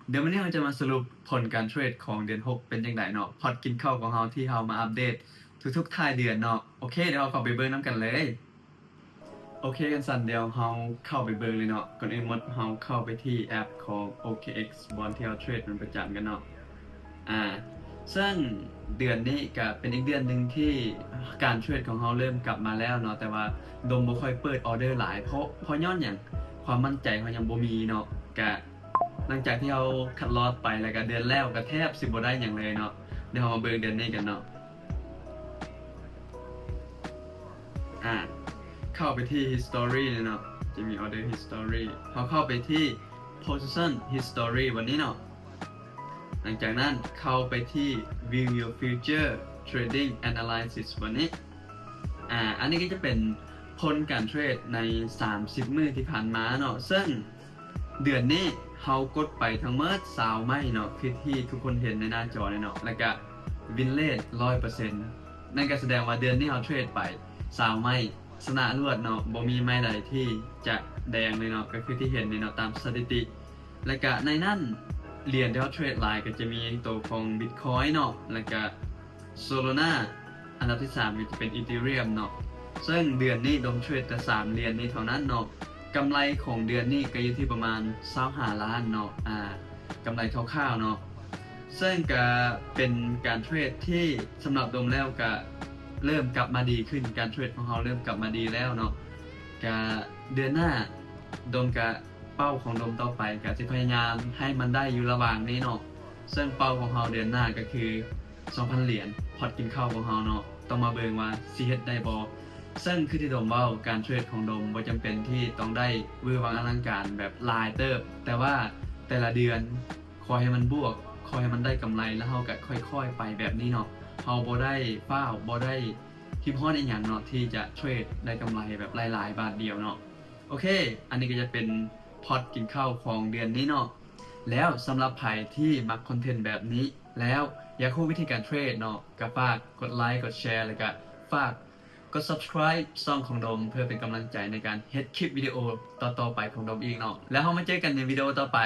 เดี๋ยววันนี้เราจะมาสรุปผลการเทรดของเดือน 6 เป็นยังไงเนาะพอร์ตกินข้าวของเราที่เรามาอัปเดตทุกท้ายเดือนเนาะโอเคเดี๋ยวเราเข้าไปเบิ่งน้ำกันเลยโอเคกันสันเดียวเราเข้าไปเบิ่งเลยเนาะก่อนอื่นหมดเราเข้าไปที่แอปของ OKX บอลที่เราเทรดเป็นประจำกันเนาะซึ่งเดือนนี้ก็เป็นอีกเดือนหนึ่งที่การเทรดของเราเริ่มกลับมาแล้วเนาะแต่ว่าดมบ่ค่อยเปิดออเดอร์หลายเพราะย้อนอย่างความมั่นใจเขายังบ่มีเนาะก็หลังจากที่เราคัดลอตไปแล้วก็เดือนแล้วก็แทบสิบ่ได้อย่างเลยเนาะเดี๋ยวเรามาเบิ่งเดือนนี้กันเนาะเข้าไปที่ history เลยเนาะจะมี order history เขาเข้าไปที่ position history วันนี้เนาะหลังจากนั้นเข้าไปที่ view your future trading analysis วันนี้อันนี้ก็จะเป็นผลการเทรดใน30มื้อที่ผ่านมาเนาะซึ่งเดือนนี้เขากดไปทั้งหมด20ไม้เนาะคือที่ทุกคนเห็นในหน้าจอเนาะแล้วก็วินเลท 100% นั่นก็แสดงว่าเดือนนี้เขาเทรดไป20ไม้ชนะรวดเนาะบ่มีไม้ใดที่จะแดงเลยเนาะก็คือที่เห็นเนาะตามสถิติแล้วก็ในนั้นเหรียญที่เขาเทรดไลน์ก็จะมีตัวของ Bitcoin เนาะแล้วก็ Solana อันดับที่3ก็จะเป็น Ethereum เนาะซึ่งเดือนนี้ดมเทรดแต่3เหรียญนี้เท่านั้นเนาะกำไรของเดือนนี้ก็อยู่ที่ประมาณ25ล้านเนาะกำไรคร่าวๆเนาะซึ่งก็เป็นการเทรดที่สำหรับดมแล้วก็เริ่มกลับมาดีขึ้นการเทรดของเราเริ่มกลับมาดีแล้วเนาะก็เดือนหน้าดมก็เป้าของดมต่อไปก็จะพยายามให้มันได้อยู่ระหว่างนี้เนาะซึ่งเป้าของเราเดือนหน้าก็คือ 2,000 เหรียญพอร์ตกินข้าวของเราเนาะต้องมาเบิ่งว่าสิเฮ็ดได้บ่ซึ่งคือที่ดมเว้าการเทรดของดมบ่จำเป็นที่ต้องได้เวอร์วังอลังการแบบหลายเติบแต่ว่าแต่ละเดือนขอให้มันบวกขอให้มันได้กำไรแล้วเฮาก็ค่อยๆไปแบบนี้เนาะเฮาบ่ได้ฟ้าวบ่ได้คิดฮอดอีหยังเนาะที่จะเทรดได้กำไรแบบหลายๆบาทเดียวเนาะโอเคอันนี้ก็จะเป็นพอร์ตกินข้าวของเดือนนี้เนาะแล้วสำหรับใครที่มักคอนเทนต์แบบนี้แล้วอยากรู้วิธีการเทรดเนาะก็ฝากกดไลค์กดแชร์แล้วก็ฝากกด subscribe ช่องของโดมเพื่อเป็นกำลังใจในการเฮ็ดคลิปวิดีโอต่อๆไปของโดมอีกเนาะแล้วเรามาเจอกันในวิดีโอต่อไป